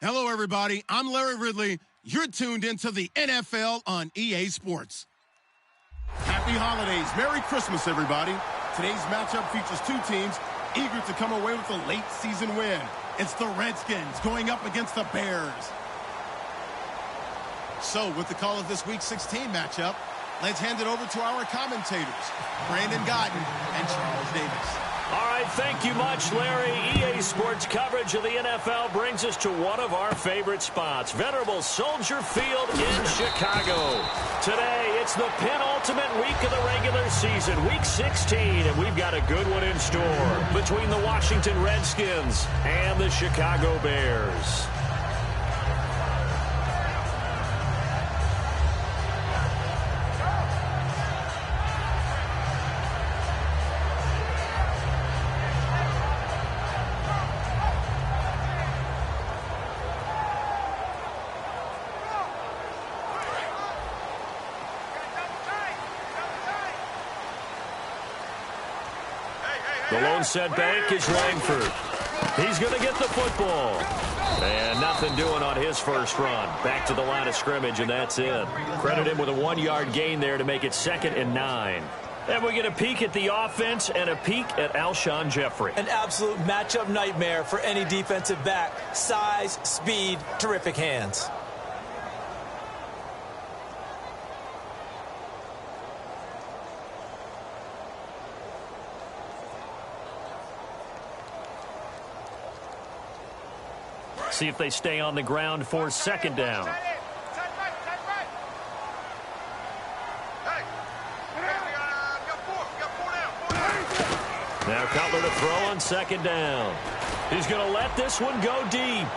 Hello, everybody. I'm Larry Ridley. You're tuned into the NFL on EA Sports. Happy holidays. Merry Christmas, everybody. Today's matchup features two teams eager to come away with a late season win. It's the Redskins going up against the Bears. So, with the call of this Week 16 matchup, let's hand it over to our commentators, Brandon Godden and Charles Davis. All right, thank you much, Larry. EA Sports coverage of the NFL brings us to one of our favorite spots, venerable Soldier Field in Chicago. Today, it's the penultimate week of the regular season, Week 16, and we've got a good one in store between the Washington Redskins and the Chicago Bears. The lone setback is Langford. He's going to get the football. And nothing doing on his first run. Back to the line of scrimmage, and that's it. Credit him with a 1-yard gain there to make it 2nd and 9. And we get a peek at the offense and a peek at Alshon Jeffrey. An absolute matchup nightmare for any defensive back. Size, speed, terrific hands. See if they stay on the ground for 2nd down. Now Cutler to throw on 2nd down. He's going to let this one go deep.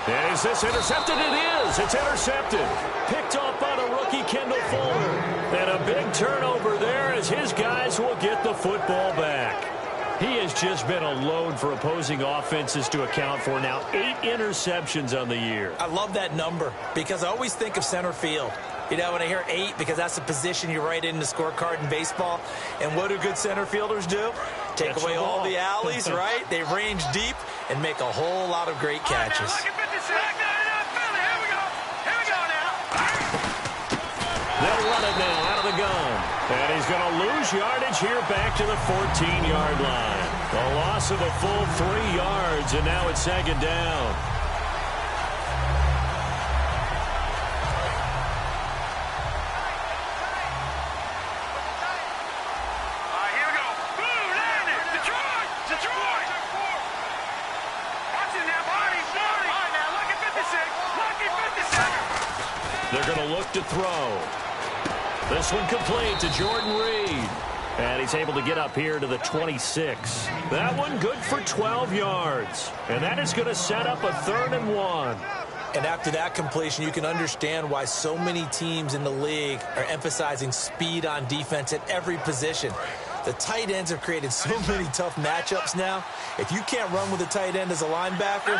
And is this intercepted? It is. It's intercepted. Picked off by the rookie Kendall Fuller. And a big turnover there as his guys will get the football back. He has just been a load for opposing offenses to account for. Now 8 interceptions on the year. I love that number because I always think of center field. You know, when I hear 8, because that's the position you write in the scorecard in baseball. And what do good center fielders do? Take away all the alleys, right? They range deep and make a whole lot of great catches. They'll run it now out of the gun. And he's going to lose yardage here back to the 14-yard line. A loss of a full 3 yards, and now it's 2nd down. Here we go. Blue, landed. Detroit. Watch it now, body. All right, now, lucky 56. They're going to look to throw. This one complete to Jordan Reed. And he's able to get up here to the 26. That one good for 12 yards. And that is going to set up a 3rd and 1. And after that completion, you can understand why so many teams in the league are emphasizing speed on defense at every position. The tight ends have created so many tough matchups now. If you can't run with a tight end as a linebacker,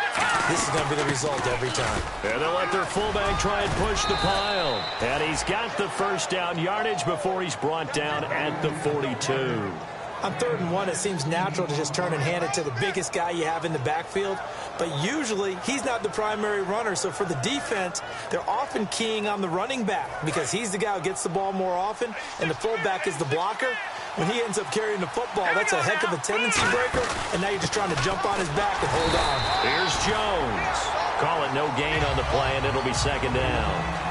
this is going to be the result every time. And they'll let their fullback try and push the pile. And he's got the 1st down yardage before he's brought down at the 42. On 3rd and 1, it seems natural to just turn and hand it to the biggest guy you have in the backfield. But usually, he's not the primary runner. So for the defense, they're often keying on the running back because he's the guy who gets the ball more often, and the fullback is the blocker. When he ends up carrying the football, that's a heck of a tendency breaker, and now you're just trying to jump on his back and hold on. Here's Jones. Call it no gain on the play, and it'll be 2nd down.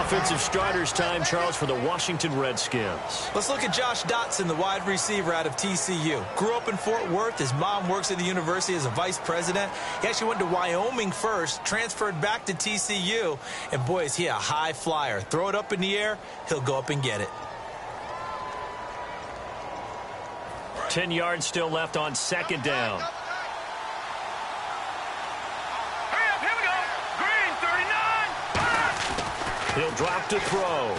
Offensive starters time, Charles, for the Washington Redskins. Let's look at Josh Dotson, the wide receiver out of TCU. Grew up in Fort Worth. His mom works at the university as a vice president. He actually went to Wyoming first, transferred back to TCU, and boy, is he a high flyer. Throw it up in the air, he'll go up and get it. 10 yards still left on 2nd down. Hurry up, here we go. Green, 39. He'll drop to throw.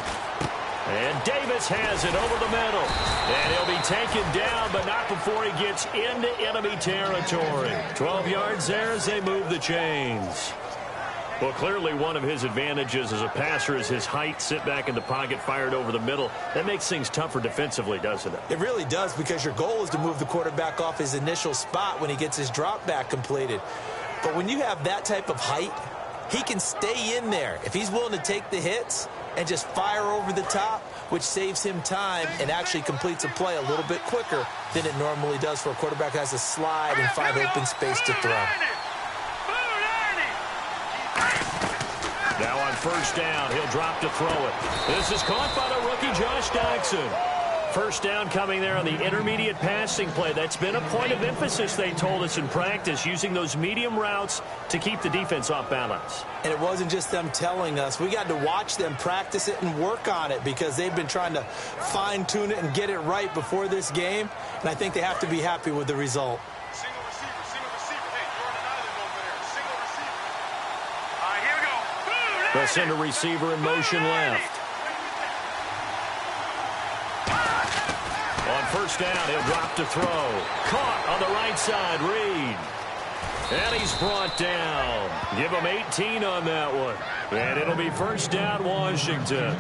And Davis has it over the middle. And he'll be taken down, but not before he gets into enemy territory. 12 yards there as they move the chains. Well, clearly one of his advantages as a passer is his height. Sit back in the pocket, fired over the middle. That makes things tougher defensively, doesn't it? It really does, because your goal is to move the quarterback off his initial spot when he gets his drop back completed. But when you have that type of height, he can stay in there if he's willing to take the hits and just fire over the top, which saves him time and actually completes a play a little bit quicker than it normally does for a quarterback who has to slide and find open space to throw. Now on first down, he'll drop to throw it. This is caught by the rookie Josh Doctson. First down coming there on the intermediate passing play. That's been a point of emphasis, they told us in practice, using those medium routes to keep the defense off balance. And it wasn't just them telling us. We got to watch them practice it and work on it because they've been trying to fine-tune it and get it right before this game. And I think they have to be happy with the result. Single receiver. Hey, you're on an island over there. Single receiver. All right, here we go. They'll send a receiver in motion left. On first down, he'll drop to throw. Caught on the right side, Reed. And he's brought down. Give him 18 on that one. And it'll be first down, Washington.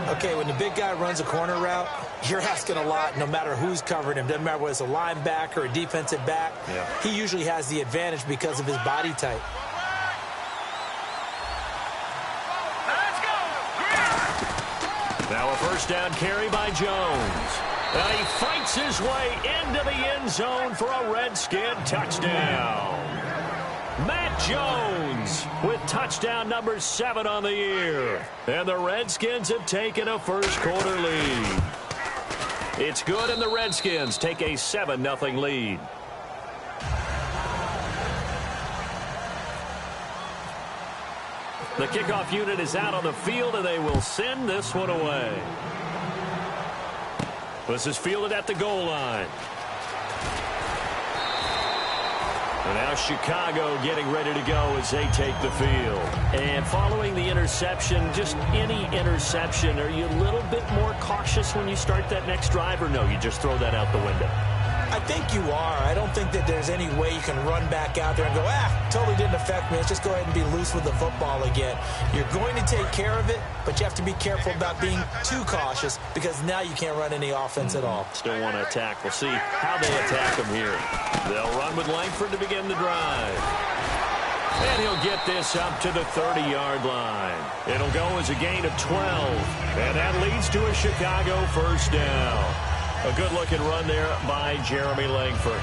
Okay, when the big guy runs a corner route, you're asking a lot no matter who's covering him. Doesn't matter whether it's a linebacker or a defensive back. Yeah. He usually has the advantage because of his body type. Let's go. Now a first down carry by Jones. And he fights his way into the end zone for a Redskin touchdown. Matt Jones with touchdown number 7 on the year. And the Redskins have taken a first-quarter lead. It's good, and the Redskins take a 7-0 lead. The kickoff unit is out on the field, and they will send this one away. This is fielded at the goal line. And now Chicago getting ready to go as they take the field. And following the interception, just any interception, are you a little bit more cautious when you start that next drive, or no, you just throw that out the window? I think you are. I don't think that there's any way you can run back out there and go, totally didn't affect me. Let's just go ahead and be loose with the football again. You're going to take care of it, but you have to be careful about being too cautious because now you can't run any offense at all. Still want to attack. We'll see how they attack them here. They'll run with Langford to begin the drive. And he'll get this up to the 30-yard line. It'll go as a gain of 12. And that leads to a Chicago first down. A good-looking run there by Jeremy Langford.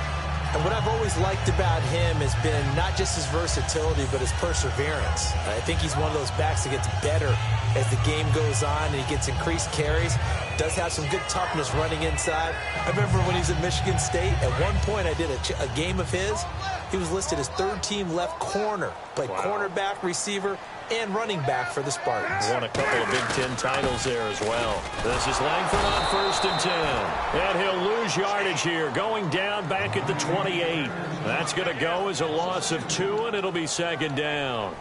And what I've always liked about him has been not just his versatility, but his perseverance. I think he's one of those backs that gets better as the game goes on and he gets increased carries. Does have some good toughness running inside. I remember when he was at Michigan State, at one point I did a game of his. He was listed as third-team left corner. Played cornerback, receiver, and running back for the Spartans. Won a couple of Big Ten titles there as well. This is Langford on first and 10. And he'll lose yardage here, going down back at the 28. That's going to go as a loss of 2, and it'll be second down.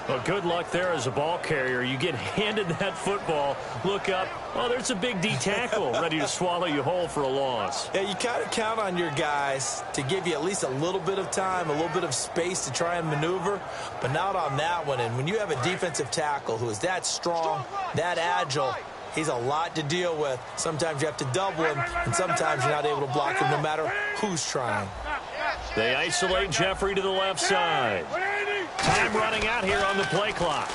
Well, good luck there as a ball carrier. You get handed that football, look up, oh, there's a big D tackle ready to swallow you whole for a loss. Yeah, you kind of count on your guys to give you at least a little bit of time, a little bit of space to try and maneuver, but not on that one. And when you have a defensive tackle who is that strong, that agile, he's a lot to deal with. Sometimes you have to double him, and sometimes you're not able to block him no matter who's trying. They isolate Jeffrey to the left side. Time running out here on the play clock.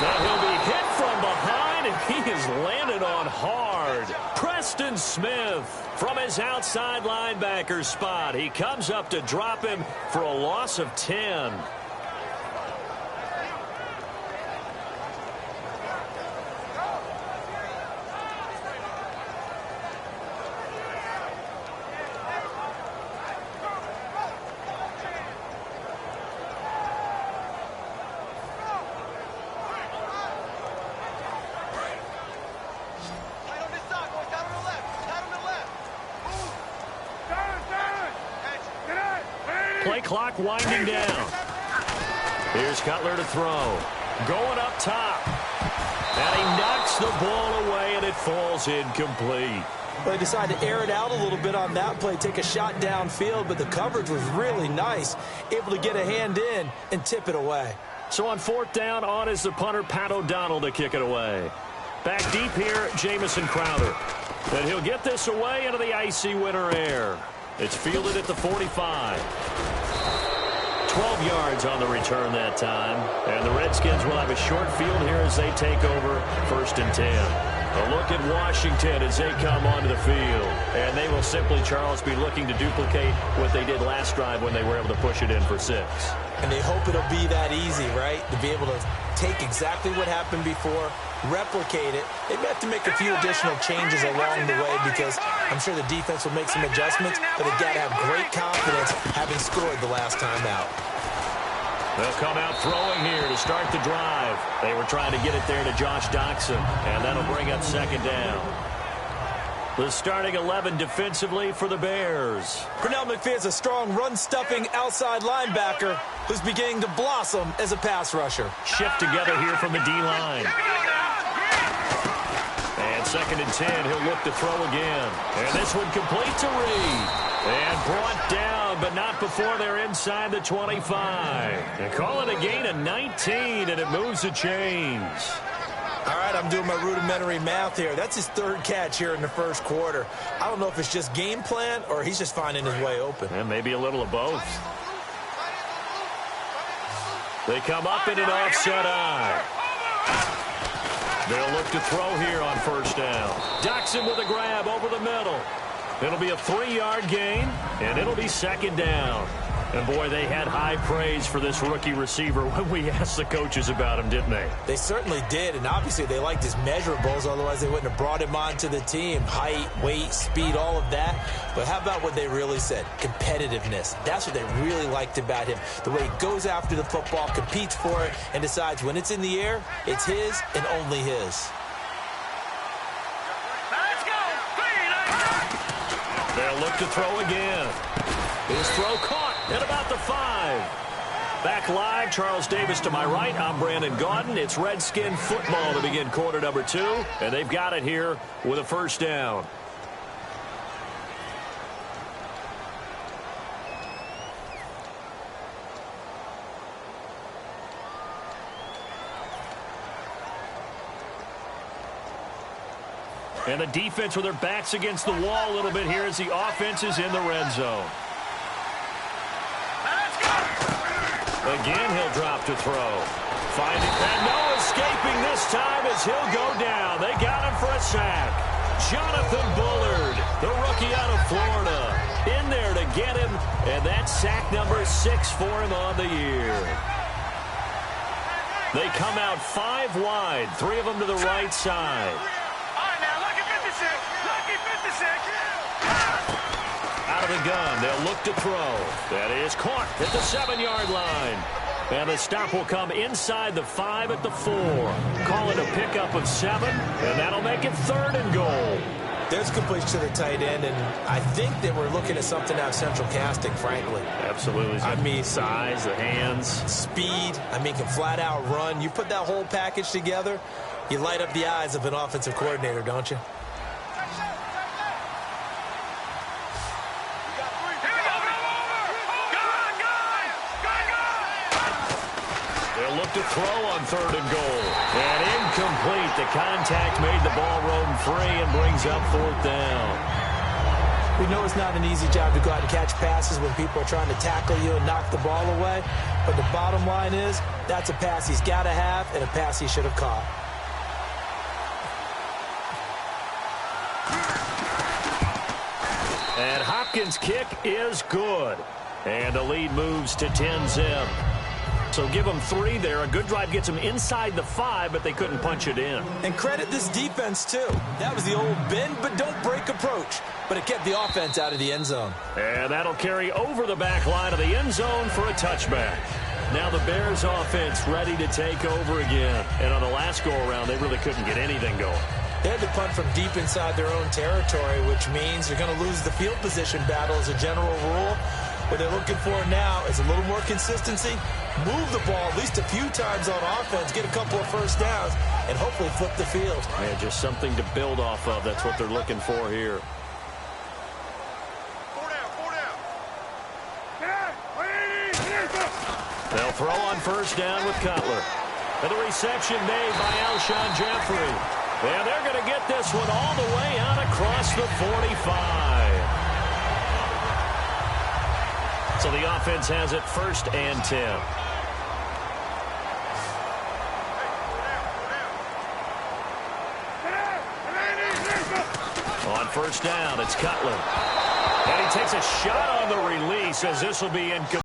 Now he'll be hit from behind, and he is landed on hard. Preston Smith from his outside linebacker spot. He comes up to drop him for a loss of 10. Play clock winding down. Here's Cutler to throw. Going up top. And he knocks the ball away, and it falls incomplete. Well, they decided to air it out a little bit on that play, take a shot downfield, but the coverage was really nice. Able to get a hand in and tip it away. So on fourth down, on is the punter, Pat O'Donnell, to kick it away. Back deep here, Jamison Crowder. And he'll get this away into the icy winter air. It's fielded at the 45. 12 yards on the return that time. And the Redskins will have a short field here as they take over 1st and 10. A look at Washington as they come onto the field. And they will simply, Charles, be looking to duplicate what they did last drive when they were able to push it in for 6. And they hope it'll be that easy, right? To be able to take exactly what happened before, replicate it. They may have to make a few additional changes along the way because I'm sure the defense will make some adjustments, but they've got to have great confidence having scored the last time out. They'll come out throwing here to start the drive. They were trying to get it there to Josh Doxson, and that'll bring up 2nd down. The starting 11 defensively for the Bears. Pernell McPhee's a strong run-stuffing outside linebacker who's beginning to blossom as a pass rusher. Shift together here from the D-line. And 2nd and 10, he'll look to throw again. And this one complete to Reed. And brought down, but not before they're inside the 25. They call it a gain of 19, and it moves the chains. All right, I'm doing my rudimentary math here. That's his 3rd catch here in the 1st quarter. I don't know if it's just game plan or he's just finding his way open. And maybe a little of both. They come up in an offset eye. They'll look to throw here on 1st down. Doxson with a grab over the middle. It'll be a 3-yard gain, and it'll be 2nd down. And, boy, they had high praise for this rookie receiver when we asked the coaches about him, didn't they? They certainly did, and obviously they liked his measurables. Otherwise, they wouldn't have brought him onto the team. Height, weight, speed, all of that. But how about what they really said? Competitiveness. That's what they really liked about him. The way he goes after the football, competes for it, and decides when it's in the air, it's his and only his. They'll look to throw again. His throw caught at about the 5. Back live, Charles Davis to my right. I'm Brandon Gaudin. It's Redskin football to begin quarter number 2. And they've got it here with a 1st down. And the defense with their backs against the wall a little bit here as the offense is in the red zone. Again, he'll drop to throw. Finding and no escaping this time as he'll go down. They got him for a sack. Jonathan Bullard, the rookie out of Florida, in there to get him. And that's sack number 6 for him on the year. They come out 5 wide, 3 of them to the right side. Out of the gun, they'll look to throw. That is caught at the 7-yard line. And the stop will come inside the 5 at the 4. Call it a pickup of 7, and that'll make it 3rd and goal. There's completion to the tight end, and I think they were looking at something out of central casting, frankly. Absolutely. I mean, size, the hands. Speed. I mean, can flat out run. You put that whole package together, you light up the eyes of an offensive coordinator, don't you? To throw on 3rd and goal. And incomplete. The contact made the ball roam free and brings up 4th down. We know it's not an easy job to go out and catch passes when people are trying to tackle you and knock the ball away. But the bottom line is, that's a pass he's got to have and a pass he should have caught. And Hopkins' kick is good. And the lead moves to 10-zip. So give them 3 there. A good drive gets them inside the 5, but they couldn't punch it in. And credit this defense, too. That was the old bend but don't break approach. But it kept the offense out of the end zone. And that'll carry over the back line of the end zone for a touchback. Now the Bears offense ready to take over again. And on the last go-around, they really couldn't get anything going. They had to punt from deep inside their own territory, which means they're going to lose the field position battle as a general rule. What they're looking for now is a little more consistency, move the ball at least a few times on offense, get a couple of 1st downs, and hopefully flip the field. Yeah, just something to build off of. That's what they're looking for here. 4 down. They'll throw on 1st down with Cutler. And the reception made by Alshon Jeffrey. And they're going to get this one all the way out across the 45. So the offense has it 1st and 10. On 1st down, it's Cutler. And he takes a shot on the release as this will be incomplete.